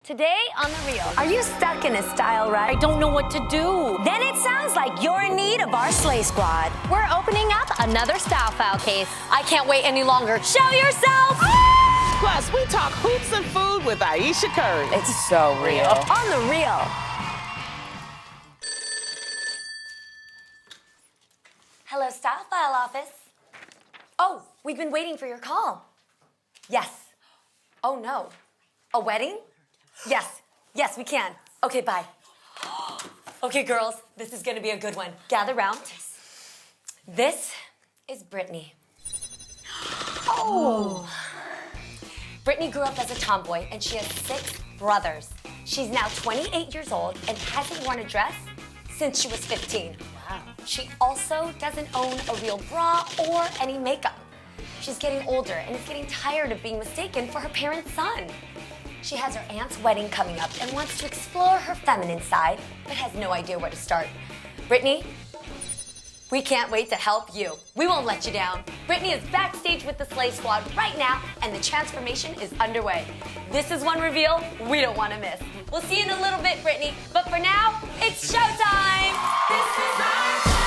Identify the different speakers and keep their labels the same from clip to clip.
Speaker 1: Today on The Real. Are you stuck in a style rut?
Speaker 2: I don't know what to do.
Speaker 1: Then it sounds like you're in need of our Slay Squad.
Speaker 2: We're opening up another style file case. I can't wait any longer. Show yourself!
Speaker 3: Plus, we talk hoops and food with Ayesha Curry.
Speaker 1: It's so real. On The Real. Hello, Style File Office. Oh, we've been waiting for your call. Yes. Oh, no. A wedding? Yes. Yes, we can. Okay, bye. Okay, girls, this is gonna be a good one. Gather round. This is Brittany. Oh. Brittany grew up as a tomboy, and she has 6 brothers. She's now 28 years old and hasn't worn a dress since she was 15. Wow. She also doesn't own a real bra or any makeup. She's getting older and is getting tired of being mistaken for her parents' son. She has her aunt's wedding coming up and wants to explore her feminine side, but has no idea where to start. Brittany, we can't wait to help you. We won't let you down. Brittany is backstage with the Slay Squad right now, and the transformation is underway. This is one reveal we don't want to miss. We'll see you in a little bit, Brittany, but for now, it's showtime! This is our time!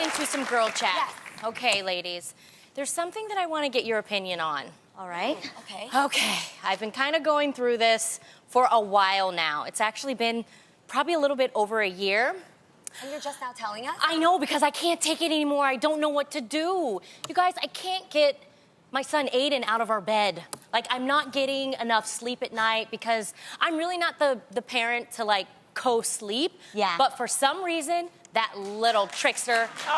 Speaker 2: Into some girl chat.
Speaker 1: Yes.
Speaker 2: Okay, ladies. There's something that I want to get your opinion on.
Speaker 1: All right. Okay.
Speaker 2: Okay. I've been kind of going through this for a while now. It's actually been probably a little bit over a year.
Speaker 1: And you're just now telling us?
Speaker 2: I know, because I can't take it anymore. I don't know what to do. You guys, I can't get my son Aiden out of our bed. Like, I'm not getting enough sleep at night because I'm really not the parent to, like, co-sleep.
Speaker 1: Yeah.
Speaker 2: But for some reason, that little trickster,
Speaker 1: he's so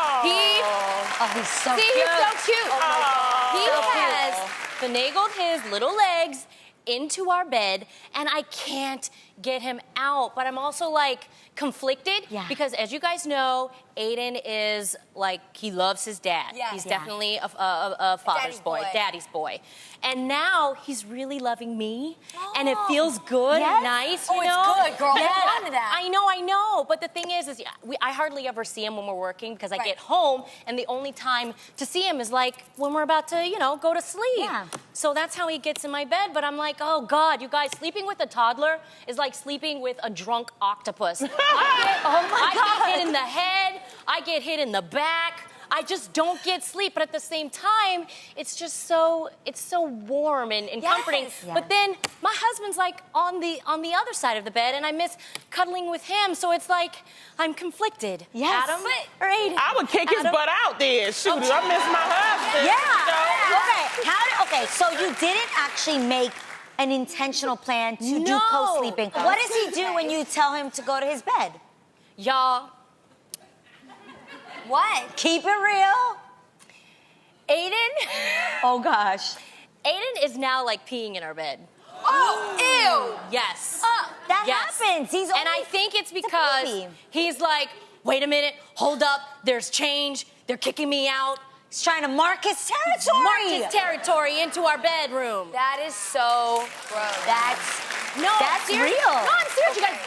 Speaker 1: cute.
Speaker 2: He's so cute.
Speaker 1: Oh my God.
Speaker 2: He
Speaker 1: So
Speaker 2: has
Speaker 1: cute.
Speaker 2: finagled his little legs into our bed, and I can't get him out. But I'm also, like, conflicted because, as you guys know, Aiden is, like, he loves his dad.
Speaker 1: Yeah.
Speaker 2: He's definitely a father's boy, daddy's boy. And now he's really loving me, and it feels good and nice, you know?
Speaker 1: It's good, girl. Hold on to that.
Speaker 2: I know. But the thing is I hardly ever see him when we're working because I get home, and the only time to see him is, like, when we're about to, you know, go to sleep.
Speaker 1: Yeah.
Speaker 2: So that's how he gets in my bed. But I'm like, oh, God, you guys, sleeping with a toddler is like sleeping with a drunk octopus. I get hit in the head. I get hit in the back. I just don't get sleep, but at the same time, it's just so warm and comforting.
Speaker 1: Yeah.
Speaker 2: But then my husband's like on the other side of the bed, and I miss cuddling with him, so it's like I'm conflicted.
Speaker 1: Yes.
Speaker 2: Adam or Aiden?
Speaker 3: I would kick his butt out there. Shoot, I miss my husband.
Speaker 4: Okay, so you didn't actually make an intentional plan to do co-sleeping. What does he do when you tell him to go to his bed?
Speaker 2: Y'all.
Speaker 1: What?
Speaker 4: Keep it real.
Speaker 2: Aiden?
Speaker 4: Oh, gosh.
Speaker 2: Aiden is now, like, peeing in our bed.
Speaker 1: Oh, ew.
Speaker 2: Yes.
Speaker 4: That happens. He's
Speaker 2: And I think it's because he's like, wait a minute, hold up, there's change, they're kicking me out.
Speaker 4: He's trying to mark his territory.
Speaker 2: Mark his territory into our bedroom.
Speaker 1: That is so gross.
Speaker 4: That's
Speaker 2: serious.
Speaker 4: real.
Speaker 2: No, I'm serious, you guys.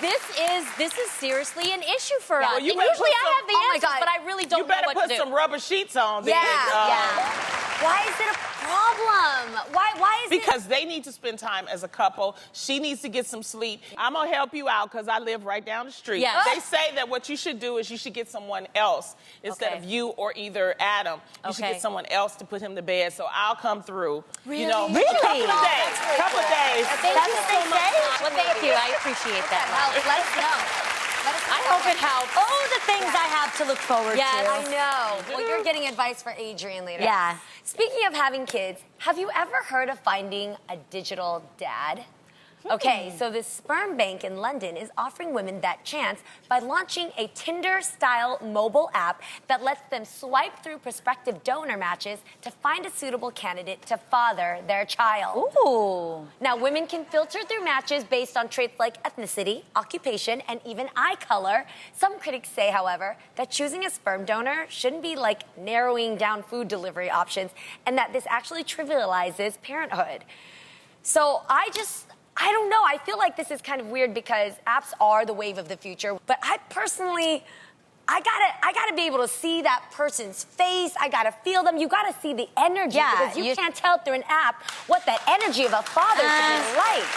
Speaker 2: This is seriously an issue for us.
Speaker 3: well, you
Speaker 2: And
Speaker 3: better
Speaker 2: usually
Speaker 3: put
Speaker 2: I have
Speaker 3: some-
Speaker 2: the
Speaker 1: Oh my
Speaker 2: answers,
Speaker 1: God.
Speaker 2: but I really don't
Speaker 3: You
Speaker 2: know
Speaker 3: better
Speaker 2: what to
Speaker 3: put
Speaker 2: do.
Speaker 3: some rubber sheets on.
Speaker 1: Yeah.
Speaker 3: Then,
Speaker 1: Why is it a problem? Why is
Speaker 3: Because they need to spend time as a couple. She needs to get some sleep. I'm going to help you out because I live right down the street.
Speaker 2: Yes.
Speaker 3: They say that what you should do is you should get someone else instead of you or either Adam. You should get someone else to put him to bed, so I'll come through.
Speaker 2: Really?
Speaker 3: You know,
Speaker 4: Really?
Speaker 3: a couple of days.
Speaker 2: Thank
Speaker 4: That's
Speaker 2: you
Speaker 4: what
Speaker 2: so
Speaker 4: they
Speaker 2: much.
Speaker 4: say?
Speaker 2: Well, thank you. I appreciate that.
Speaker 1: Let us know. Let us
Speaker 2: I hope it helps.
Speaker 4: Oh, the things I have to look forward
Speaker 2: Yes.
Speaker 4: to.
Speaker 1: I know. Well, you're getting advice for Adrian later.
Speaker 4: Yeah.
Speaker 1: Speaking of having kids, have you ever heard of finding a digital dad? Okay, so this sperm bank in London is offering women that chance by launching a Tinder-style mobile app that lets them swipe through prospective donor matches to find a suitable candidate to father their child.
Speaker 4: Ooh.
Speaker 1: Now, women can filter through matches based on traits like ethnicity, occupation, and even eye color. Some critics say, however, that choosing a sperm donor shouldn't be like narrowing down food delivery options, and that this actually trivializes parenthood. So I don't know. I feel like this is kind of weird because apps are the wave of the future. But I personally, I gotta be able to see that person's face. I gotta feel them. You gotta see the energy because you can't tell through an app what that energy of a father should be like.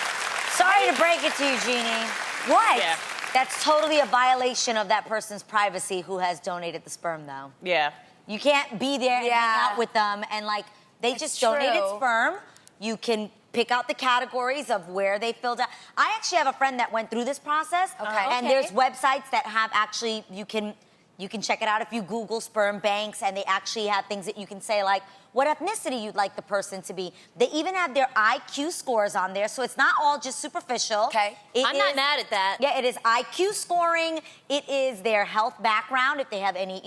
Speaker 4: Sorry to break it to you, Jeannie.
Speaker 1: What?
Speaker 3: Yeah.
Speaker 4: That's totally a violation of that person's privacy who has donated the sperm, though.
Speaker 3: Yeah.
Speaker 4: You can't be there and hang out with them and, like, they
Speaker 1: It's
Speaker 4: just
Speaker 1: true.
Speaker 4: donated sperm. You can pick out the categories of where they filled out. I actually have a friend that went through this process.
Speaker 1: Okay.
Speaker 4: And there's websites that have actually, you can check it out if you Google sperm banks, and they actually have things that you can say, like, what ethnicity you'd like the person to be. They even have their IQ scores on there, so it's not all just superficial.
Speaker 1: Okay.
Speaker 2: I'm not mad at that.
Speaker 4: Yeah, it is IQ scoring. It is their health background, if they have any,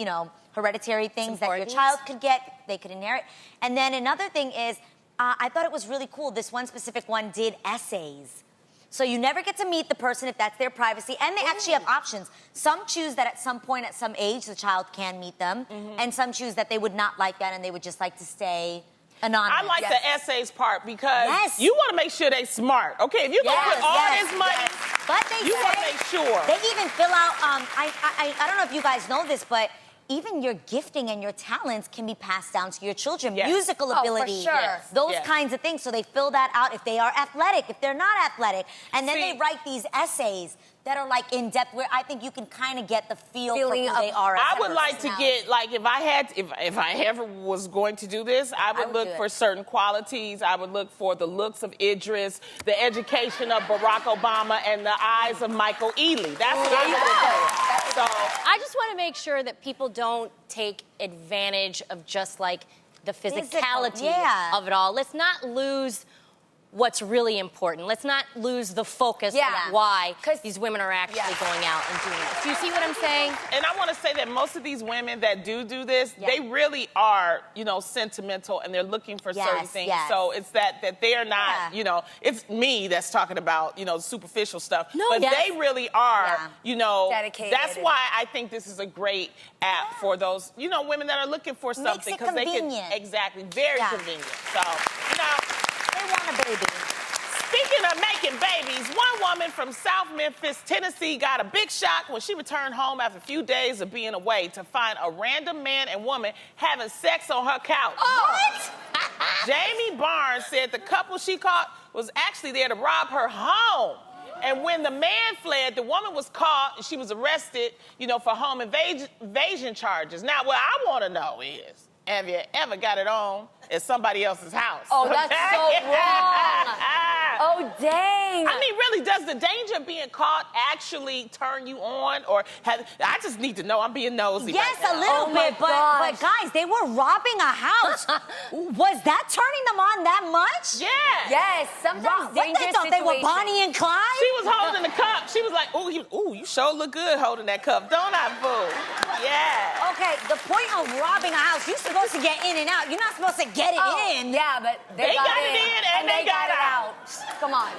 Speaker 4: hereditary things that your child could get, they could inherit. And then another thing is, I thought it was really cool. This one specific one did essays. So you never get to meet the person if that's their privacy. And they actually have options. Some choose that at some point, at some age, the child can meet them. And some choose that they would not like that and they would just like to stay anonymous.
Speaker 3: I like the essays part because you want to make sure they smart. Okay, if you're going to put all this money,
Speaker 4: but they
Speaker 3: you want to make sure.
Speaker 4: They even fill out, I don't know if you guys know this, but even your gifting and your talents can be passed down to your children. Musical ability.
Speaker 1: for sure.
Speaker 4: Those kinds of things. So they fill that out if they are athletic, if they're not athletic. And then they write these essays that are like in depth where I think you can kind of get the feeling of who they are.
Speaker 3: I would like to get, like, if I ever was going to do this, I would look for certain qualities. I would look for the looks of Idris, the education of Barack Obama, and the eyes of Michael Ealy. That's what I would look for. So
Speaker 2: I just want to make sure that people don't take advantage of just like the physicality of it all. Let's not lose what's really important. Let's not lose the focus of why these women are actually going out and doing this. Do you see what I'm saying?
Speaker 3: And I want to say that most of these women that do this, they really are, sentimental, and they're looking for certain things. So it's that they are not, it's me that's talking about, superficial stuff. No, but they really are,
Speaker 1: dedicated.
Speaker 3: That's why I think this is a great app for those, women that are looking for something.
Speaker 4: Makes it convenient.
Speaker 3: They can, exactly, very convenient. So,
Speaker 4: they want a baby.
Speaker 3: Speaking of making babies, one woman from South Memphis, Tennessee, got a big shock when she returned home after a few days of being away to find a random man and woman having sex on her couch.
Speaker 4: What?
Speaker 3: Jamie Barnes said the couple she caught was actually there to rob her home. And when the man fled, the woman was caught and she was arrested, for home invasion charges. Now, what I want to know is, have you ever got it on at somebody else's house?
Speaker 1: Oh, that's so wrong. Oh, dang.
Speaker 3: I mean, really, does the danger of being caught actually turn you on? Or I just need to know. I'm being nosy.
Speaker 4: Yes,
Speaker 3: right
Speaker 4: a little bit, but guys, they were robbing a house. Was that turning them on that much?
Speaker 3: Yeah.
Speaker 1: Yes, sometimes
Speaker 4: What, they thought they were Bonnie and Clyde?
Speaker 3: She was holding the cup. She was like, ooh, you sure look good holding that cup, don't I, boo? Yeah.
Speaker 4: Okay, the point of robbing a house, you're supposed to get in and out. You're not supposed to get it in.
Speaker 1: Yeah, but they got it in and they got it out. Come on.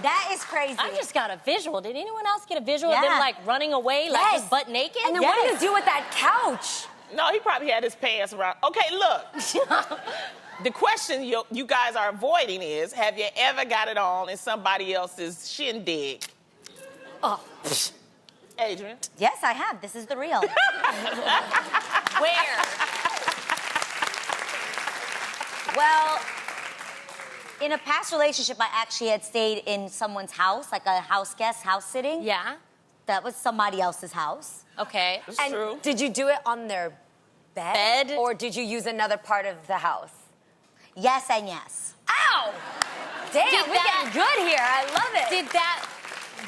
Speaker 4: That is crazy.
Speaker 2: I just got a visual. Did anyone else get a visual of them like running away, like just butt naked?
Speaker 1: And then what do you do with that couch?
Speaker 3: No, he probably had his pants around. Okay, look. The question you guys are avoiding is, have you ever got it on in somebody else's shindig?
Speaker 2: Oh.
Speaker 3: Adrian?
Speaker 4: Yes, I have. This is the real.
Speaker 2: Where?
Speaker 4: Well, in a past relationship, I actually had stayed in someone's house, like a house guest, house sitting.
Speaker 2: Yeah.
Speaker 4: That was somebody else's house.
Speaker 2: Okay.
Speaker 3: That's true.
Speaker 1: Did you do it on their bed? Or did you use another part of the house?
Speaker 4: Yes and yes.
Speaker 1: Ow! Damn, we're getting good here. I love it.
Speaker 2: Did that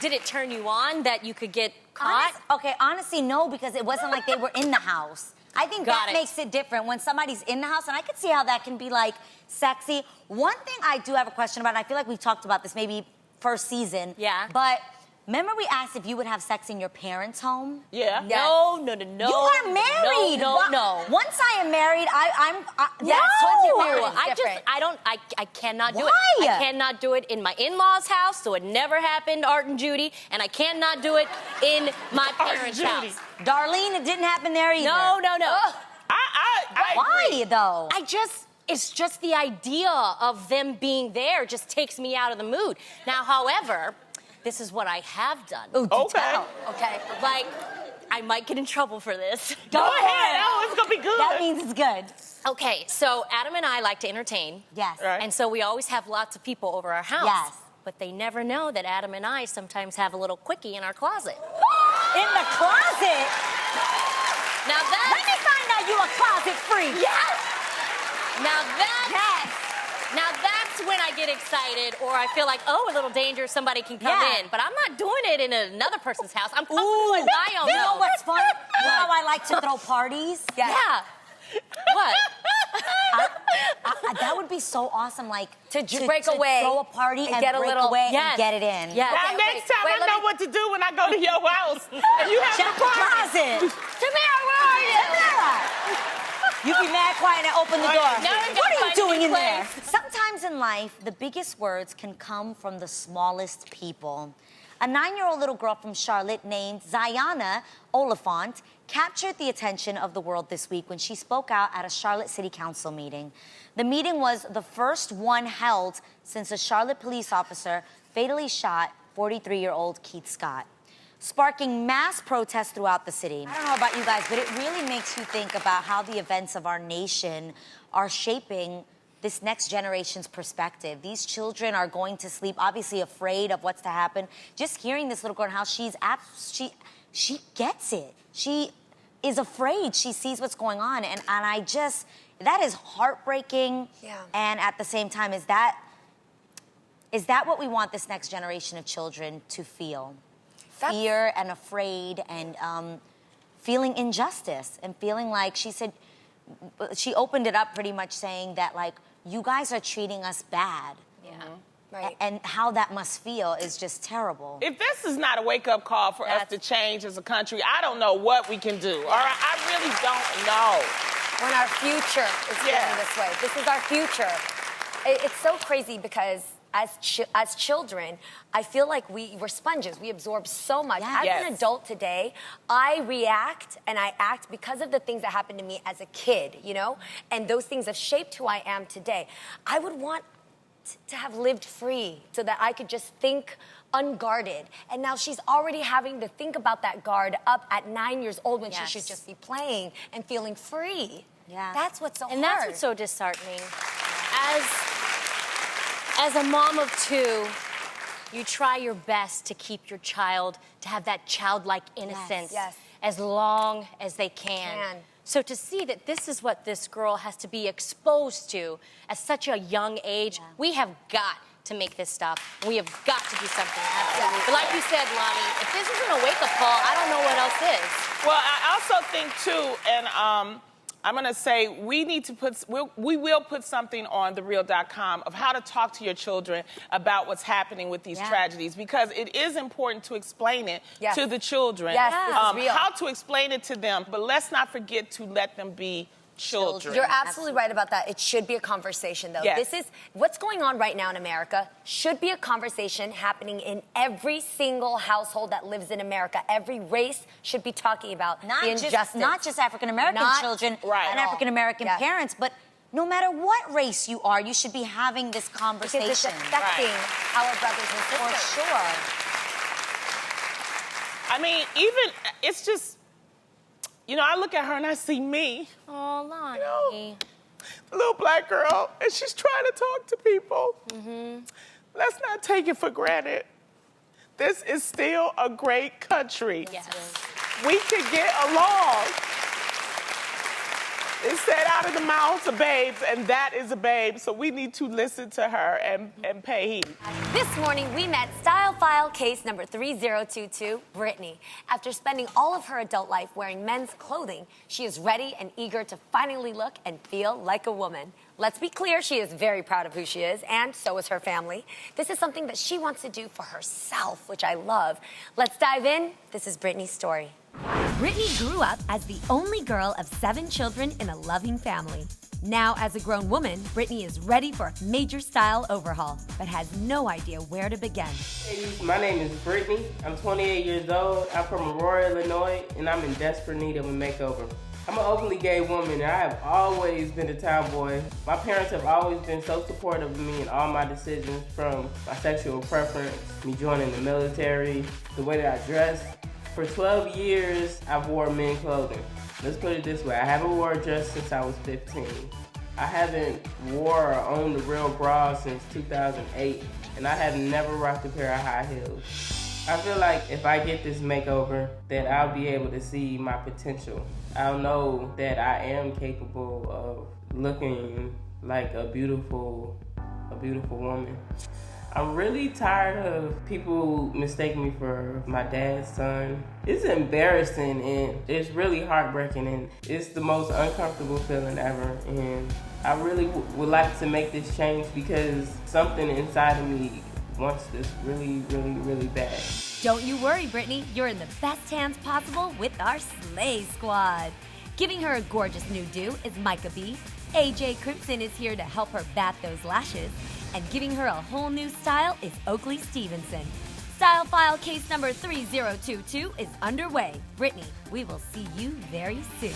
Speaker 2: Did it turn you on that you could get caught?
Speaker 4: Honestly, no, because it wasn't like they were in the house. I think that makes it different when somebody's in the house, and I could see how that can be, like, sexy. One thing I do have a question about, and I feel like we've talked about this maybe first season.
Speaker 2: Yeah.
Speaker 4: But remember we asked if you would have sex in your parents' home?
Speaker 3: Yeah.
Speaker 2: No.
Speaker 4: You are married.
Speaker 2: No.
Speaker 4: Once I am married, I'm
Speaker 1: Yes, once you're married, it's different.
Speaker 2: I cannot do it.
Speaker 4: Why?
Speaker 2: I cannot do it in my in-laws' house, so it never happened, Art and Judy, and I cannot do it in my parents' house.
Speaker 4: Darlene, it didn't happen there either.
Speaker 2: No.
Speaker 3: I
Speaker 4: Why,
Speaker 3: agree.
Speaker 4: though?
Speaker 2: It's just the idea of them being there just takes me out of the mood. Now, however, this is what I have done.
Speaker 4: Ooh, do
Speaker 3: Okay.
Speaker 4: tell.
Speaker 2: Okay, like, I might get in trouble for this.
Speaker 3: Go ahead. Oh, it's gonna be good.
Speaker 4: That means it's good.
Speaker 2: Okay, so Adam and I like to entertain.
Speaker 4: Yes.
Speaker 3: Right.
Speaker 2: And so we always have lots of people over our house.
Speaker 4: Yes.
Speaker 2: But they never know that Adam and I sometimes have a little quickie in our closet.
Speaker 4: In the closet?
Speaker 2: Now
Speaker 4: Let me find out you a closet freak.
Speaker 2: Yes! Now that's when I get excited or I feel like, oh, a little danger, somebody can come
Speaker 4: Yeah.
Speaker 2: in. But I'm not doing it in another person's house. I'm comfortable in my own
Speaker 4: You know
Speaker 2: house.
Speaker 4: what's fun? You know how I like to throw parties?
Speaker 2: Yeah. What?
Speaker 4: That would be so awesome, like
Speaker 1: To break away
Speaker 4: throw a party and
Speaker 1: get a
Speaker 4: break
Speaker 1: little-
Speaker 4: away
Speaker 2: Yes.
Speaker 4: and get it in.
Speaker 2: Yes.
Speaker 3: Now,
Speaker 1: Okay,
Speaker 3: next time
Speaker 1: wait,
Speaker 3: I
Speaker 1: let
Speaker 3: know
Speaker 1: me-
Speaker 3: what to do when I go to your house and you have
Speaker 4: Check
Speaker 3: the
Speaker 4: the
Speaker 3: party.
Speaker 4: closet.
Speaker 2: Tamara, where are you?
Speaker 4: You be mad quiet and open the door.
Speaker 2: Now I'm gonna
Speaker 4: What are you
Speaker 2: find
Speaker 4: doing
Speaker 2: a
Speaker 4: in there?
Speaker 2: place.
Speaker 4: Sometimes in life, the biggest words can come from the smallest people. A 9-year-old little girl from Charlotte named Zayana Oliphant captured the attention of the world this week when she spoke out at a Charlotte City Council meeting. The meeting was the first one held since a Charlotte police officer fatally shot 43-year-old Keith Scott, sparking mass protests throughout the city. I don't know about you guys, but it really makes you think about how the events of our nation are shaping this next generation's perspective. These children are going to sleep obviously afraid of what's to happen. Just hearing this little girl and how she gets it. She is afraid. She sees what's going on. And I just, that is heartbreaking.
Speaker 1: Yeah.
Speaker 4: And at the same time, is that what we want this next generation of children to feel? Fear and afraid and feeling injustice and feeling like she opened it up pretty much saying that, like, you guys are treating us bad.
Speaker 2: Yeah.
Speaker 1: Right.
Speaker 4: And how that must feel is just terrible.
Speaker 3: If this is not a wake-up call for us to change as a country, I don't know what we can do. All right, I really don't know.
Speaker 1: When our future is feeling this way. This is our future. It's so crazy because as children, I feel like we're sponges. We absorb so much.
Speaker 4: Yes.
Speaker 1: As an adult today, I react and I act because of the things that happened to me as a kid, you know? And those things have shaped who I am today. I would want to have lived free so that I could just think unguarded. And now she's already having to think about that guard up at 9 years old when she should just be playing and feeling free.
Speaker 4: Yeah.
Speaker 1: That's what's so hard.
Speaker 2: And that's what's so disheartening. As a mom of two, you try your best to keep your child, to have that childlike innocence
Speaker 1: Yes.
Speaker 2: as long as they can. So to see that this is what this girl has to be exposed to at such a young age, we have got to make this stop. We have got to do something. Absolutely. But like you said, Lonnie, if this isn't a wake-up call, I don't know what else is.
Speaker 3: Well, I also think, too, and I'm going to say we will put something on thereal.com of how to talk to your children about what's happening with these tragedies, because it is important to explain it to the children.
Speaker 1: Yes, this is real.
Speaker 3: How to explain it to them, but let's not forget to let them be children.
Speaker 1: You're absolutely right about that. It should be a conversation, though.
Speaker 3: Yes.
Speaker 1: This is what's going on right now in America should be a conversation happening in every single household that lives in America. Every race should be talking about the injustice.
Speaker 4: Not just African-American children and African-American parents, but no matter what race you are, you should be having this conversation.
Speaker 1: Because it's affecting our brothers and sisters.
Speaker 4: For sure.
Speaker 3: I mean, even, it's just, you know, I look at her and I see me.
Speaker 2: Oh, Lonnie.
Speaker 3: You know, little black girl, and she's trying to talk to people. Let's not take it for granted. This is still a great country.
Speaker 2: Yes.
Speaker 3: We can get along. It said out of the mouths of babes, and that is a babe, so we need to listen to her and pay heed.
Speaker 1: This morning, we met Style File case number 3022, Brittany. After spending all of her adult life wearing men's clothing, she is ready and eager to finally look and feel like a woman. Let's be clear, she is very proud of who she is, and so is her family. This is something that she wants to do for herself, which I love. Let's dive in. This is Brittany's story. Brittany grew up as the only girl of 7 children in a loving family. Now, as a grown woman, Brittany is ready for a major style overhaul, but has no idea where to begin.
Speaker 5: Hey, my name is Brittany. I'm 28 years old. I'm from Aurora, Illinois, and I'm in desperate need of a makeover. I'm an openly gay woman, and I have always been a tomboy. My parents have always been so supportive of me in all my decisions, from my sexual preference, me joining the military, the way that I dress. For 12 years, I've worn men's clothing. Let's put it this way, I haven't worn a dress since I was 15. I haven't wore or owned a real bra since 2008, and I have never rocked a pair of high heels. I feel like if I get this makeover, that I'll be able to see my potential. I'll know that I am capable of looking like a beautiful woman. I'm really tired of people mistaking me for my dad's son. It's embarrassing and it's really heartbreaking, and it's the most uncomfortable feeling ever. And I really would like to make this change because something inside of me wants this really, really, really bad.
Speaker 1: Don't you worry, Brittany. You're in the best hands possible with our Slay Squad. Giving her a gorgeous new do is Micah B. AJ Crimson is here to help her bat those lashes. And giving her a whole new style is Oakley Stevenson. Style File case number 3022 is underway. Brittany, we will see you very soon.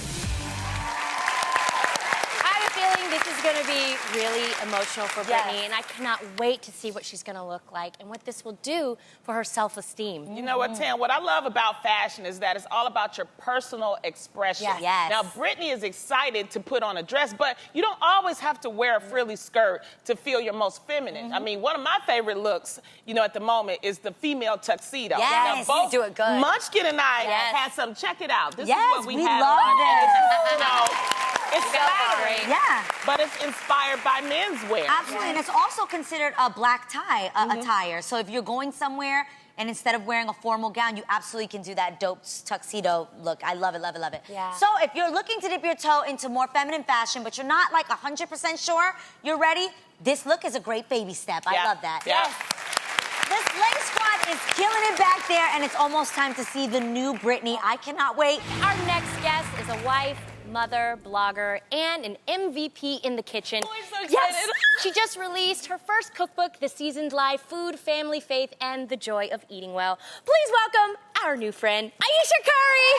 Speaker 2: I have a feeling this is going to be really emotional for Brittany, and I cannot wait to see what she's going to look like and what this will do for her self-esteem.
Speaker 3: You know what, Tam? What I love about fashion is that it's all about your personal expression.
Speaker 4: Yes.
Speaker 3: Now, Brittany is excited to put on a dress, but you don't always have to wear a frilly skirt to feel your most feminine. I mean, one of my favorite looks, you know, at the moment is the female tuxedo.
Speaker 4: Yes,
Speaker 3: now,
Speaker 4: you do it good.
Speaker 3: Munchkin and I
Speaker 2: Yes.
Speaker 3: had some. Check it out. This
Speaker 4: Yes,
Speaker 3: is what we
Speaker 4: we
Speaker 3: have
Speaker 4: love
Speaker 3: on.
Speaker 4: this.
Speaker 3: You know, it's flattering,
Speaker 4: Yeah.
Speaker 3: but it's inspired by menswear.
Speaker 4: Absolutely, and it's also considered a black tie attire. So if you're going somewhere and instead of wearing a formal gown, you absolutely can do that dope tuxedo look. I love it, love it, love it.
Speaker 1: Yeah.
Speaker 4: So if you're looking to dip your toe into more feminine fashion, but you're not like 100% sure you're ready, this look is a great baby step. I
Speaker 3: Yeah.
Speaker 4: love that.
Speaker 3: Yeah.
Speaker 4: The Slay Squad is killing it back there, and it's almost time to see the new Brittany. I cannot wait.
Speaker 2: Our next guest is a wife, mother, blogger, and an MVP in the kitchen.
Speaker 3: Oh, I'm so excited.
Speaker 2: Yes, she just released her first cookbook, The Seasoned Life: Food, Family, Faith, and the Joy of Eating Well. Please welcome our new friend, Ayesha Curry.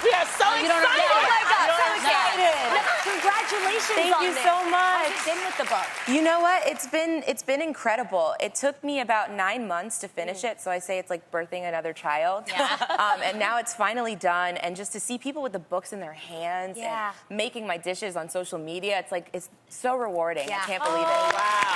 Speaker 3: We are so excited.
Speaker 1: Oh my God, so
Speaker 3: You're
Speaker 1: excited. Congratulations
Speaker 6: Thank
Speaker 1: on
Speaker 6: you
Speaker 1: this.
Speaker 6: so much.
Speaker 1: How's it been with the book?
Speaker 6: You know what? It's been incredible. It took me about 9 months to finish it, so I say it's like birthing another child. And now it's finally done. And just to see people with the books in their hands
Speaker 1: Yeah.
Speaker 6: and making my dishes on social media, it's so rewarding.
Speaker 1: Yeah.
Speaker 6: I can't believe
Speaker 3: Oh,
Speaker 6: it.
Speaker 3: wow.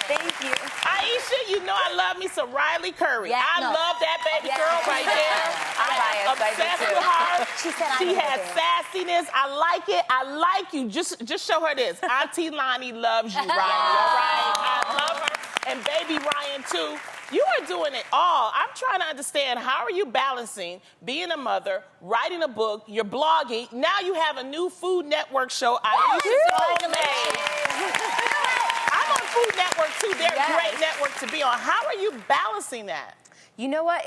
Speaker 6: Thank you.
Speaker 3: Aisha, you know I love me some Riley Curry.
Speaker 4: Yeah,
Speaker 3: I
Speaker 4: no.
Speaker 3: love that baby
Speaker 4: Yeah.
Speaker 3: girl right there. I'm
Speaker 6: biased, I do
Speaker 3: obsessed
Speaker 6: too.
Speaker 3: with her.
Speaker 4: She said I
Speaker 3: She
Speaker 4: know
Speaker 3: has
Speaker 4: it.
Speaker 3: sassiness. I like it. I like you. Just show her this. Auntie Lonnie loves you, Riley. All right? I love her. And baby Ryan, too. You are doing it all. I'm trying to understand, how are you balancing being a mother, writing a book, you're blogging, now you have a new Food Network show, Aisha's Homemade. I'm on Food Network, too. They're a great network to be on. How are you balancing that?
Speaker 6: You know what?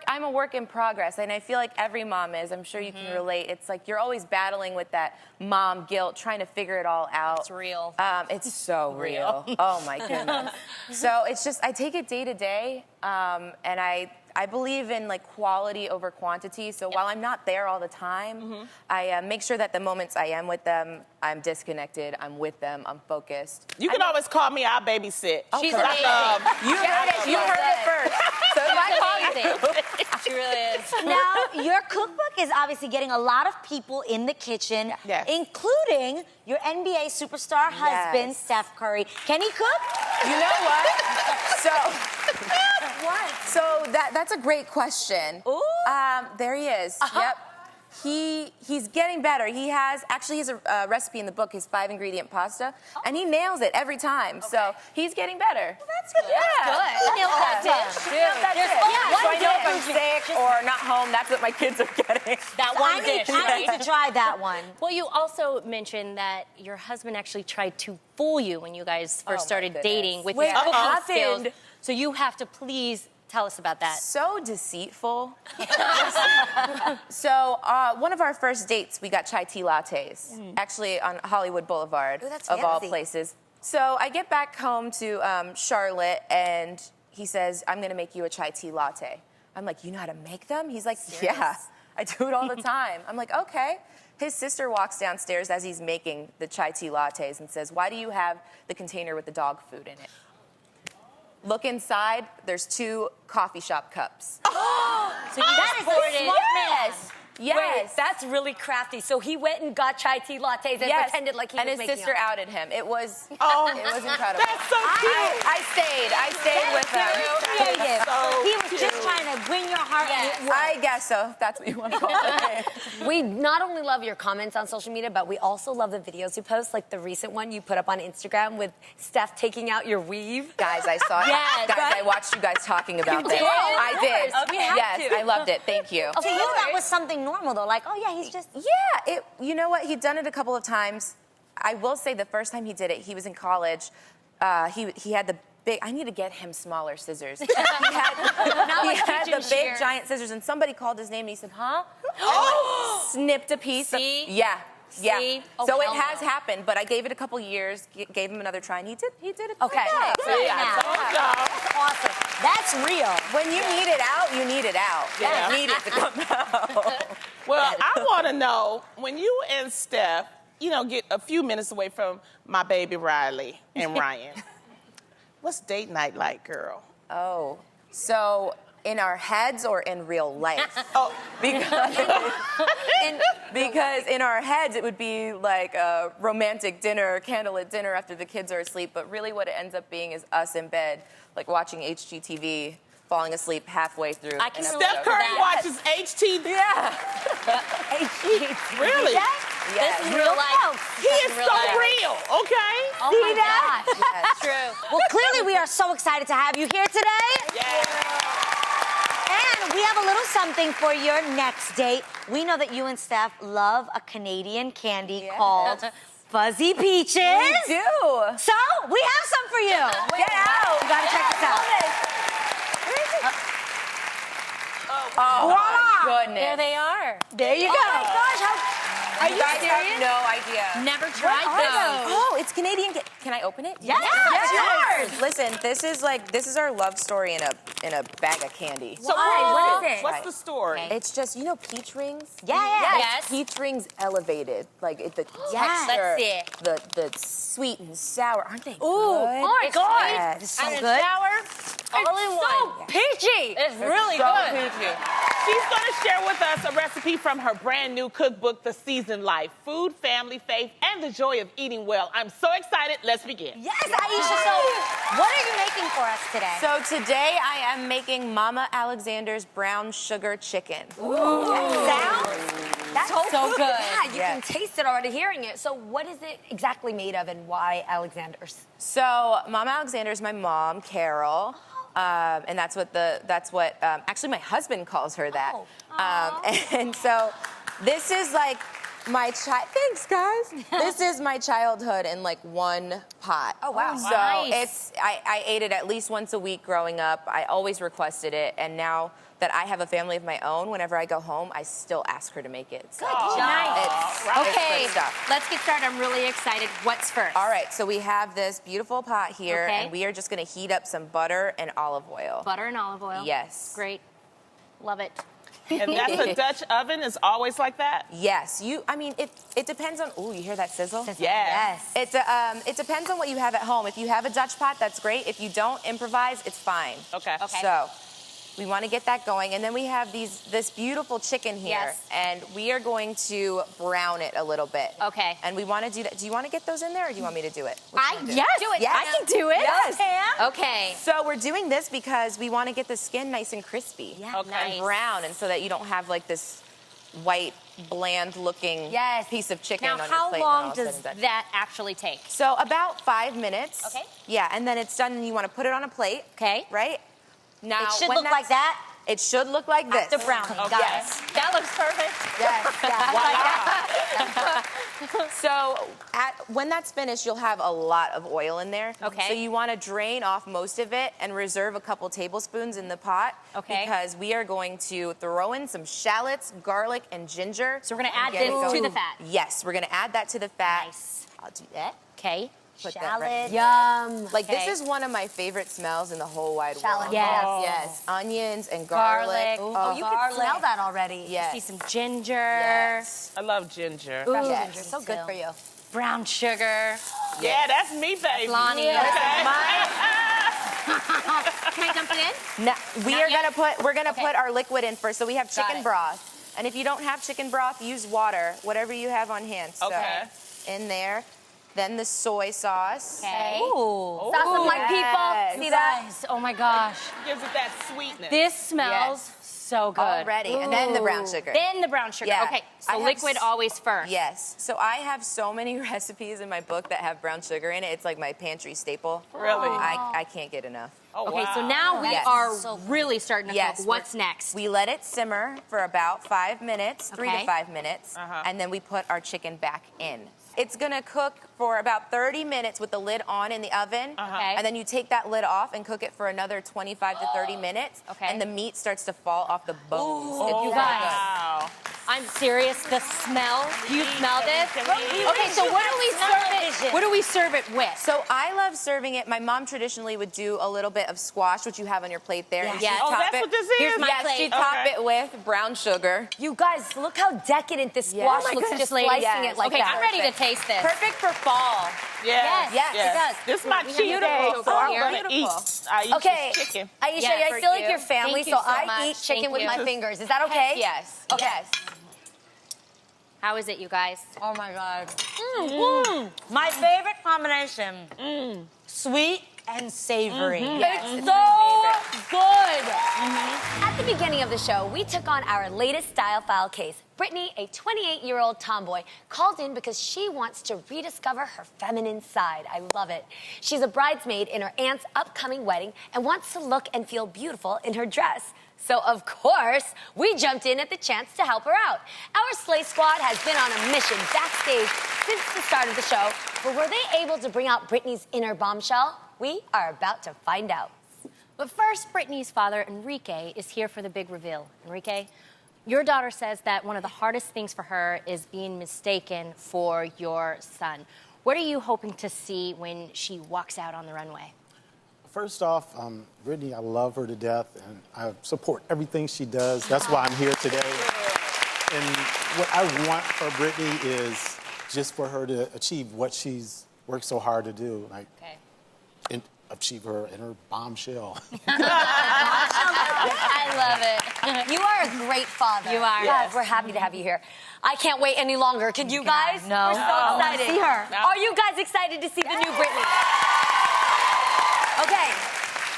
Speaker 6: I'm a work in progress, and I feel like every mom is. I'm sure you can relate. It's like you're always battling with that mom guilt, trying to figure it all out.
Speaker 2: It's real.
Speaker 6: It's so real. Oh my goodness. So it's just, I take it day to day, and I I believe in like quality over quantity. So while I'm not there all the time, I make sure that the moments I am with them, I'm disconnected, I'm with them, I'm focused.
Speaker 3: You can always call me, I'll babysit.
Speaker 2: She's
Speaker 3: I
Speaker 2: amazing.
Speaker 3: love-
Speaker 6: You heard it. You heard it first. So if I call you,
Speaker 2: She really is.
Speaker 4: Now, your cookbook is obviously getting a lot of people in the kitchen,
Speaker 3: Yes.
Speaker 4: including your NBA superstar husband,
Speaker 6: Yes.
Speaker 4: Steph Curry. Can he cook?
Speaker 6: you know what? So. So that's a great question.
Speaker 4: Ooh.
Speaker 6: There he is. Yep. He's getting better. He has a recipe in the book, his 5-ingredient pasta, and he nails it every time. So he's getting better.
Speaker 4: Well, that's good.
Speaker 6: Yeah.
Speaker 4: He nailed that dish.
Speaker 6: He nailed that dish.
Speaker 4: Yeah,
Speaker 6: So I know if
Speaker 4: one
Speaker 6: I'm sick or not home, that's what my kids are getting.
Speaker 2: That
Speaker 4: I
Speaker 2: one
Speaker 4: need,
Speaker 2: dish.
Speaker 4: I need to try that one.
Speaker 2: Well, you also mentioned that your husband actually tried to fool you when you guys
Speaker 6: Oh,
Speaker 2: first
Speaker 6: my
Speaker 2: started
Speaker 6: goodness.
Speaker 2: dating with
Speaker 6: Wait,
Speaker 2: his
Speaker 6: what
Speaker 2: cooking skills.
Speaker 6: happened?
Speaker 2: So you have to please tell us about that.
Speaker 6: So deceitful. So one of our first dates, we got chai tea lattes, actually on Hollywood Boulevard,
Speaker 4: Ooh, that's
Speaker 6: of all
Speaker 4: fancy.
Speaker 6: places. So I get back home to Charlotte, and he says, I'm going to make you a chai tea latte. I'm like, you know how to make them? He's like, yeah, I do it all the time. I'm like, okay. His sister walks downstairs as he's making the chai tea lattes and says, why do you have the container with the dog food in it? Look inside, there's 2 coffee shop cups.
Speaker 2: So you
Speaker 4: That is
Speaker 2: poured
Speaker 4: a
Speaker 2: it.
Speaker 4: smart man.
Speaker 6: Yes.
Speaker 1: Wait, that's really crafty. So he went and got chai tea lattes and
Speaker 6: Yes.
Speaker 1: pretended like he
Speaker 6: and
Speaker 1: was
Speaker 6: his
Speaker 1: making
Speaker 6: sister
Speaker 1: them.
Speaker 6: outed him. It was
Speaker 3: Oh,
Speaker 6: it was incredible.
Speaker 3: That's so cute.
Speaker 6: I stayed with them.
Speaker 4: Creative.
Speaker 3: So
Speaker 4: He was just
Speaker 3: cute.
Speaker 4: trying to win your heart.
Speaker 2: Yes.
Speaker 4: And it worked.
Speaker 6: I guess so. If that's what you want to call it.
Speaker 1: We not only love your comments on social media, but we also love the videos you post, like the recent one you put up on Instagram with Steph taking out your weave.
Speaker 6: Guys, I saw it.
Speaker 2: Yes,
Speaker 6: Guys,
Speaker 2: right?
Speaker 6: I watched you guys talking about
Speaker 2: You
Speaker 6: this.
Speaker 2: did?
Speaker 6: I did.
Speaker 2: Of course. We have
Speaker 6: yes,
Speaker 2: to.
Speaker 6: I loved it. Thank you.
Speaker 4: To you, that was something normal, though. Like, oh, yeah, he's just...
Speaker 6: Yeah, you know what? He'd done it a couple of times. I will say the first time he did it, he was in college. He had the big. I need to get him smaller scissors. He had the big giant scissors, and somebody called his name and he said, "Huh?" Snipped a piece.
Speaker 2: See?
Speaker 6: Yeah. Yeah.
Speaker 2: See? Oh,
Speaker 6: So it
Speaker 2: hell
Speaker 6: has
Speaker 2: no.
Speaker 6: happened, but I gave it a couple years, gave him another try, and he did it.
Speaker 1: Okay.
Speaker 6: Good.
Speaker 3: Yeah, I told y'all.
Speaker 4: Awesome. That's real.
Speaker 6: When you need it out, you need it out.
Speaker 3: Yeah.
Speaker 6: You need it to come out.
Speaker 3: Well, I want to know, when you and Steph, get a few minutes away from my baby Riley and Ryan, what's date night like, girl?
Speaker 6: Oh, so in our heads or in real life?
Speaker 3: Oh,
Speaker 6: Because in our heads, it would be like a romantic dinner, candlelit dinner after the kids are asleep. But really, what it ends up being is us in bed, like watching HGTV, falling asleep halfway through.
Speaker 2: I can
Speaker 6: an
Speaker 2: relate
Speaker 3: Steph
Speaker 6: episode.
Speaker 3: Curry watches HT.
Speaker 6: Yeah.
Speaker 3: Really?
Speaker 6: Yes.
Speaker 2: This is real life.
Speaker 3: He is so real, okay?
Speaker 2: Oh my gosh.
Speaker 6: Yes.
Speaker 2: True.
Speaker 4: Well, clearly, we are so excited to have you here today. And we have a little something for your next date. We know that you and Steph love a Canadian candy called Fuzzy Peaches.
Speaker 6: We do.
Speaker 4: So, we have some for you.
Speaker 6: Get out.
Speaker 4: You gotta check this out.
Speaker 6: Oh, my goodness.
Speaker 2: There they are.
Speaker 4: There you go.
Speaker 6: Oh
Speaker 4: my gosh,
Speaker 2: Are you
Speaker 6: guys
Speaker 2: serious?
Speaker 6: have no idea.
Speaker 2: Never tried
Speaker 4: are
Speaker 2: those.
Speaker 6: Oh, it's Canadian. Can I open it?
Speaker 4: Yes,
Speaker 6: Yes. Listen, this is our love story in a bag of candy.
Speaker 3: So
Speaker 4: What is it?
Speaker 3: what's the story?
Speaker 6: It's just, peach rings?
Speaker 4: Yeah.
Speaker 2: Yes.
Speaker 6: Peach rings elevated. Like the
Speaker 4: Yes.
Speaker 6: texture,
Speaker 2: Let's see it.
Speaker 6: the sweet and sour. Aren't they
Speaker 4: Ooh,
Speaker 6: good?
Speaker 4: oh my God.
Speaker 6: Yes.
Speaker 4: It's so
Speaker 2: And
Speaker 4: good.
Speaker 2: it's sour. All in
Speaker 1: So
Speaker 2: one.
Speaker 1: peachy.
Speaker 2: It's really
Speaker 6: So
Speaker 2: good.
Speaker 6: peachy.
Speaker 3: She's going to share with us a recipe from her brand new cookbook, The Seasoned Life: Food, Family, Faith, and the Joy of Eating Well. I'm so excited. Let's begin.
Speaker 4: Yes, Ayesha. So, what are you making for us today?
Speaker 6: So today I am making Mama Alexander's brown sugar chicken.
Speaker 4: That's
Speaker 2: So good.
Speaker 1: Yeah, you
Speaker 6: Yes.
Speaker 1: can taste it already hearing it. So what is it exactly made of and why Alexander's?
Speaker 6: So Mama Alexander's my mom, Carol. And that's what actually my husband calls her that. And so this is like my thanks guys. This is my childhood in like one pot.
Speaker 1: Oh, wow.
Speaker 6: So
Speaker 2: Nice.
Speaker 6: I ate it at least once a week growing up. I always requested it, and now that I have a family of my own, whenever I go home, I still ask her to make it. So
Speaker 2: Nice.
Speaker 6: it's
Speaker 2: Okay,
Speaker 6: good stuff.
Speaker 2: let's get started. I'm really excited. What's first?
Speaker 6: All right, so we have this beautiful pot here,
Speaker 2: Okay.
Speaker 6: and we are just gonna heat up some butter and olive oil.
Speaker 2: Butter and olive oil.
Speaker 6: Yes.
Speaker 2: Great. Love it.
Speaker 3: And that's a Dutch oven is always like that?
Speaker 6: Yes. It depends on. Ooh, you hear that sizzle?
Speaker 3: Yes.
Speaker 6: It depends on what you have at home. If you have a Dutch pot, that's great. If you don't improvise, it's fine.
Speaker 3: Okay.
Speaker 6: So we want to get that going, and then we have this beautiful chicken here,
Speaker 2: Yes.
Speaker 6: and we are going to brown it a little bit.
Speaker 2: Okay.
Speaker 6: And we want to do that. Do you want to get those in there, or do you want me to do it?
Speaker 2: Yes.
Speaker 6: Do it.
Speaker 2: I can do it.
Speaker 6: Yes.
Speaker 2: Okay.
Speaker 6: So we're doing this because we want to get the skin nice and crispy.
Speaker 2: Yeah.
Speaker 3: Okay.
Speaker 2: Nice.
Speaker 6: And brown, and so that you don't have like this white, bland-looking piece of chicken
Speaker 2: Now,
Speaker 6: on your
Speaker 2: how
Speaker 6: plate.
Speaker 2: long does that actually take?
Speaker 6: So about 5 minutes.
Speaker 2: Okay.
Speaker 6: Yeah, and then it's done, and you want to put it on a plate.
Speaker 2: Okay.
Speaker 6: Right? Now,
Speaker 4: It should
Speaker 6: when
Speaker 4: look like
Speaker 6: that's-
Speaker 4: that.
Speaker 6: It should look like this.
Speaker 4: After browning.
Speaker 3: Okay.
Speaker 6: Yes.
Speaker 2: That looks perfect.
Speaker 6: Yes. So when that's finished, you'll have a lot of oil in there.
Speaker 2: Okay.
Speaker 6: So you want to drain off most of it and reserve a couple tablespoons in the pot.
Speaker 2: Okay.
Speaker 6: Because we are going to throw in some shallots, garlic, and ginger.
Speaker 2: So we're gonna add
Speaker 6: and get it
Speaker 2: this to
Speaker 6: going.
Speaker 2: the fat.
Speaker 6: Yes, we're gonna add that to the fat.
Speaker 2: Nice.
Speaker 6: I'll do that.
Speaker 2: Okay.
Speaker 6: Put that right
Speaker 4: Shallot.
Speaker 2: Yum.
Speaker 6: Like,
Speaker 2: Okay.
Speaker 6: this is one of my favorite smells in the whole wide
Speaker 4: Shallot.
Speaker 6: world.
Speaker 2: Yes.
Speaker 6: Yes. Onions and
Speaker 2: Garlic.
Speaker 6: garlic.
Speaker 4: Oh, you can smell that already.
Speaker 6: Yes.
Speaker 2: See some ginger.
Speaker 6: Yes.
Speaker 3: I love ginger.
Speaker 2: Ooh,
Speaker 6: Yes.
Speaker 4: Ginger, so good for you.
Speaker 2: brown sugar.
Speaker 3: Yeah, that's me, baby.
Speaker 2: Lonnie.
Speaker 3: Okay.
Speaker 2: Can I dump it in?
Speaker 6: Now, we're
Speaker 2: yet?
Speaker 6: gonna
Speaker 2: Okay.
Speaker 6: put our liquid in first. So we have
Speaker 2: Got
Speaker 6: chicken
Speaker 2: it.
Speaker 6: broth. And if you don't have chicken broth, use water, whatever you have on hand. So
Speaker 3: Okay.
Speaker 6: in there. Then the soy sauce.
Speaker 2: Okay.
Speaker 4: Ooh. Sauce of my
Speaker 6: Yes.
Speaker 4: people. See that?
Speaker 2: Guys, oh my gosh.
Speaker 3: Gives it that sweetness.
Speaker 2: This smells so good.
Speaker 6: Already. And then the brown sugar.
Speaker 2: Then the brown sugar.
Speaker 6: Yeah.
Speaker 2: Okay,
Speaker 6: I
Speaker 2: so
Speaker 6: have
Speaker 2: liquid always first.
Speaker 6: Yes. So I have so many recipes in my book that have brown sugar in it. It's like my pantry staple.
Speaker 3: Really?
Speaker 6: I can't get enough.
Speaker 3: Oh,
Speaker 2: Okay,
Speaker 3: wow.
Speaker 2: so now we
Speaker 6: Yes.
Speaker 2: are
Speaker 4: So good.
Speaker 2: really starting to
Speaker 6: Yes.
Speaker 2: cook. What's next?
Speaker 6: We let it simmer for about 5 minutes, 3
Speaker 2: Okay.
Speaker 6: to 5 minutes, and then we put our chicken back in. It's gonna cook for about 30 minutes with the lid on in the oven.
Speaker 2: Okay.
Speaker 6: And then you take that lid off and cook it for another 25 to 30 minutes.
Speaker 2: Okay.
Speaker 6: And the meat starts to fall off the bones.
Speaker 2: Ooh,
Speaker 6: It's
Speaker 2: you
Speaker 6: that
Speaker 2: guys.
Speaker 3: Wow.
Speaker 2: I'm serious. The smell. You smell this?
Speaker 3: Can we-
Speaker 2: Okay, so what do we serve it? What do we serve it with?
Speaker 6: So I love serving it. My mom traditionally would do a little bit of squash, which you have on your plate there. and
Speaker 2: Yes.
Speaker 6: she'd
Speaker 3: Oh,
Speaker 6: top
Speaker 3: that's
Speaker 6: it.
Speaker 3: what this is?
Speaker 2: Here's my
Speaker 6: Yes,
Speaker 2: plate.
Speaker 6: she'd top
Speaker 3: Okay.
Speaker 6: it with brown sugar.
Speaker 4: You guys, look how decadent this squash
Speaker 6: Oh my
Speaker 4: looks
Speaker 6: goodness,
Speaker 4: just
Speaker 6: lady.
Speaker 4: slicing
Speaker 6: Yes.
Speaker 4: it like
Speaker 2: Okay,
Speaker 4: that.
Speaker 2: I'm ready to taste this.
Speaker 6: Perfect for fall.
Speaker 3: Yes.
Speaker 6: Yes, it does.
Speaker 3: This is my
Speaker 2: We have
Speaker 3: cheat day,
Speaker 2: beautiful
Speaker 3: so I'm
Speaker 2: here.
Speaker 3: gonna eat
Speaker 6: Beautiful.
Speaker 3: Aisha's
Speaker 4: Okay,
Speaker 3: chicken.
Speaker 4: Aisha,
Speaker 2: Yeah,
Speaker 4: I
Speaker 2: for
Speaker 4: feel like
Speaker 2: you.
Speaker 4: your family,
Speaker 2: Thank you
Speaker 4: so
Speaker 2: so
Speaker 4: I
Speaker 2: much.
Speaker 4: eat chicken
Speaker 2: Thank
Speaker 4: with
Speaker 2: you.
Speaker 4: my fingers. Is that okay?
Speaker 6: Yes.
Speaker 4: Okay.
Speaker 6: Yes.
Speaker 2: How is it, you guys?
Speaker 4: Oh my God. My favorite combination. Sweet and savory.
Speaker 2: It's so good.
Speaker 1: At the beginning of the show, we took on our latest style file case. Brittany, a 28-year-old tomboy, called in because she wants to rediscover her feminine side. I love it. She's a bridesmaid in her aunt's upcoming wedding and wants to look and feel beautiful in her dress. So, of course, we jumped in at the chance to help her out. Our Slay Squad has been on a mission backstage since the start of the show, but were they able to bring out Brittany's inner bombshell? We are about to find out.
Speaker 2: But first, Brittany's father, Enrique, is here for the big reveal. Enrique, your daughter says that one of the hardest things for her is being mistaken for your son. What are you hoping to see when she walks out on the runway?
Speaker 7: First off, Brittany, I love her to death, and I support everything she does. That's why I'm here today. And what I want for Brittany is just for her to achieve what she's worked so hard to do, like and achieve her inner bombshell.
Speaker 1: I love it. You are a great father.
Speaker 2: You are.
Speaker 1: God, we're happy to have you here. I can't wait any longer. Can you guys?
Speaker 4: No.
Speaker 1: We're so
Speaker 4: I wanna
Speaker 1: excited.
Speaker 4: see her.
Speaker 1: Are you guys excited to see the new Brittany? Okay.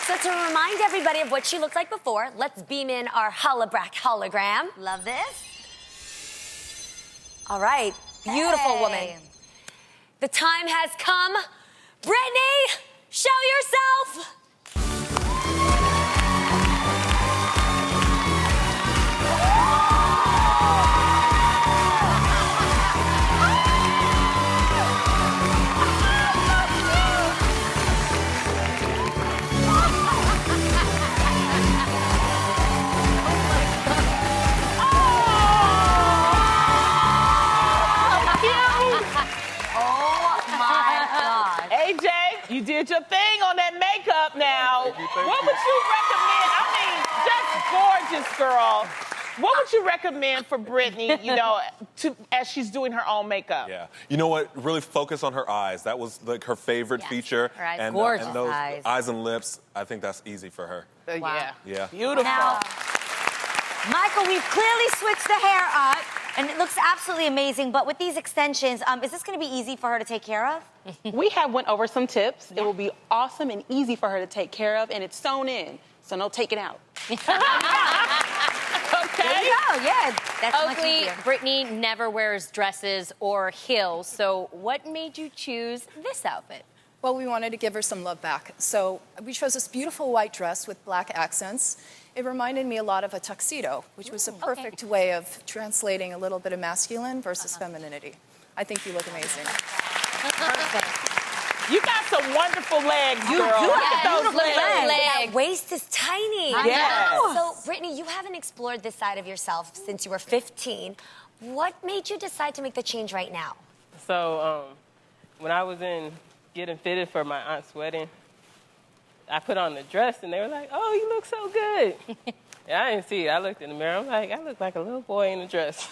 Speaker 1: So to remind everybody of what she looked like before, let's beam in our hologram.
Speaker 4: Love this.
Speaker 1: All right. Beautiful
Speaker 4: Hey.
Speaker 1: woman. The time has come. Brittany, show yourself.
Speaker 4: Oh my God.
Speaker 3: AJ, you did your thing on that makeup now. What would you recommend? I mean, just gorgeous, girl. What would you recommend for Brittany, you know, as she's doing her own makeup?
Speaker 8: Yeah. You know what? Really focus on her eyes. That was like her favorite feature.
Speaker 2: Her eyes.
Speaker 8: And,
Speaker 4: Gorgeous
Speaker 8: and those
Speaker 4: eyes.
Speaker 8: eyes and lips, I think that's easy for her.
Speaker 3: Yeah.
Speaker 8: Yeah.
Speaker 3: Beautiful.
Speaker 4: Now, Michael, we've clearly switched the hair up, and it looks absolutely amazing. But with these extensions, is this going to be easy for her to take care of?
Speaker 9: We have went over some tips. It will be awesome and easy for her to take care of, and it's sewn in, so no take it out.
Speaker 4: There you go. Yeah, that's much
Speaker 2: Oakley,
Speaker 4: easier.
Speaker 2: Brittany never wears dresses or heels, so what made you choose this outfit?
Speaker 10: Well, we wanted to give her some love back. So we chose this beautiful white dress with black accents. It reminded me a lot of a tuxedo, which was a perfect way of translating a little bit of masculine versus femininity. I think you look amazing.
Speaker 4: Perfect.
Speaker 3: You got some wonderful legs, girl.
Speaker 4: You
Speaker 3: Look
Speaker 4: have
Speaker 3: at those
Speaker 4: beautiful
Speaker 3: legs.
Speaker 4: legs.
Speaker 1: That waist is tiny.
Speaker 3: Yes.
Speaker 1: So, Brittany, you haven't explored this side of yourself since you were 15. What made you decide to make the change right now?
Speaker 5: So, when I was getting fitted for my aunt's wedding, I put on the dress and they were like, "Oh, you look so good." Yeah, I didn't see it. I looked in the mirror. I'm like, I look like a little boy in a dress.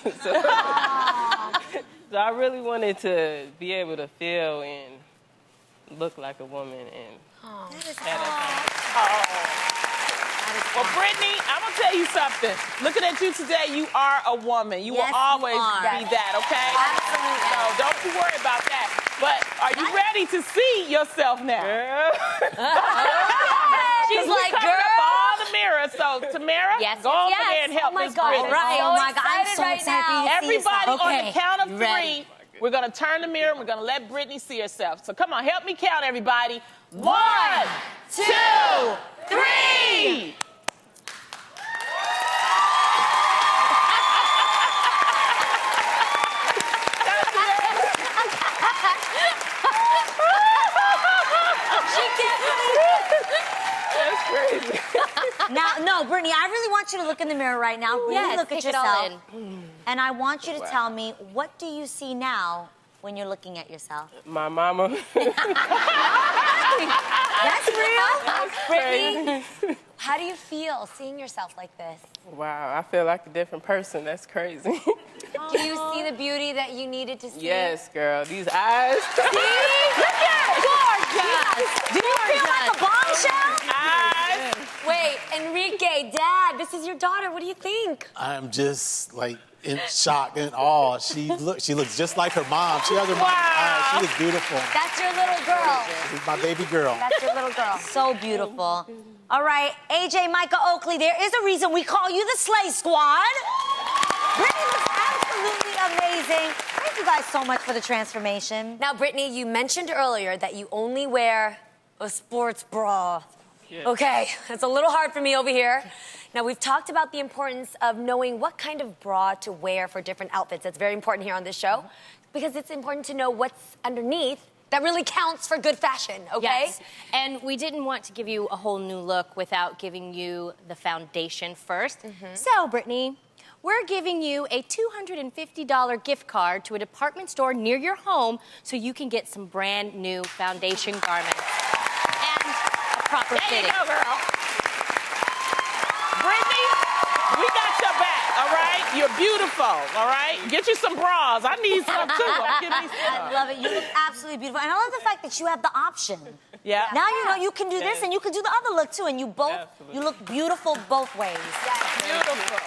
Speaker 5: So I really wanted to be able to feel and look like a woman and
Speaker 3: Well, Brittany, I'm going to tell you something. Looking at you today, you are a woman. You
Speaker 4: Yes,
Speaker 3: will always
Speaker 4: you are.
Speaker 3: be that, okay?
Speaker 4: Absolutely.
Speaker 3: So don't you worry about that. But are you ready to see yourself now?
Speaker 1: She's like,
Speaker 3: Covered
Speaker 1: girl.
Speaker 3: up all the mirrors. So, Tamara,
Speaker 2: Yes,
Speaker 3: go
Speaker 2: yes,
Speaker 3: over there and help
Speaker 1: Oh my
Speaker 3: Miss
Speaker 1: God.
Speaker 3: Brittany.
Speaker 4: Right. Oh my God, I'm
Speaker 1: excited
Speaker 4: so
Speaker 1: right
Speaker 4: excited for you
Speaker 1: now.
Speaker 4: to see yourself.
Speaker 3: Everybody on
Speaker 4: Okay,
Speaker 3: the count of
Speaker 4: ready.
Speaker 3: 3, we're going to turn the mirror and we're going to let Brittany see herself. So come on, help me count, everybody. 1, 2, 3. That's crazy.
Speaker 4: Now, no, Brittany, I really want you to look in the mirror right now. Really
Speaker 2: Yes,
Speaker 4: look at
Speaker 2: take it all
Speaker 4: yourself. And I want you to tell me, what do you see now when you're looking at yourself?
Speaker 5: my mama.
Speaker 4: That's real.
Speaker 1: Brittany, how do you feel seeing yourself like this?
Speaker 5: Wow, I feel like a different person. That's crazy.
Speaker 1: Do you see the beauty that you needed to see?
Speaker 5: Yes, girl. These eyes.
Speaker 1: Gorgeous!
Speaker 4: Do you feel like a bombshell?
Speaker 3: Eyes.
Speaker 1: Wait, Enrique, Dad, this is your daughter. What do you think?
Speaker 7: I'm just like in shock and awe. She looks just like her mom. She has her mom's eyes. She looks beautiful.
Speaker 1: That's your little girl.
Speaker 7: She's my baby girl.
Speaker 1: That's your little girl.
Speaker 4: So beautiful. All right, AJ, Micah, Oakley, there is a reason we call you the Slay Squad. Brittany looks absolutely amazing. Thank you guys so much for the transformation.
Speaker 1: Now, Brittany, you mentioned earlier that you only wear a sports bra. Okay, that's a little hard for me over here. Now, we've talked about the importance of knowing what kind of bra to wear for different outfits. That's very important here on this show because it's important to know what's underneath that really counts for good fashion, okay?
Speaker 2: Yes. And we didn't want to give you a whole new look without giving you the foundation first. So, Brittany, we're giving you a $250 gift card to a department store near your home so you can get some brand new foundation garments and a proper
Speaker 3: There you
Speaker 2: fitting.
Speaker 3: go, girl. Brittany, we got your back, all right? You're beautiful, all right? Get you some bras. I need some, too. I'm giving you
Speaker 4: I
Speaker 3: some.
Speaker 4: love it. You look absolutely beautiful. And I love the fact that you have the option.
Speaker 3: Yeah.
Speaker 4: Now you know you can do this and you can do the other look too. And you look beautiful both ways.
Speaker 3: Beautiful.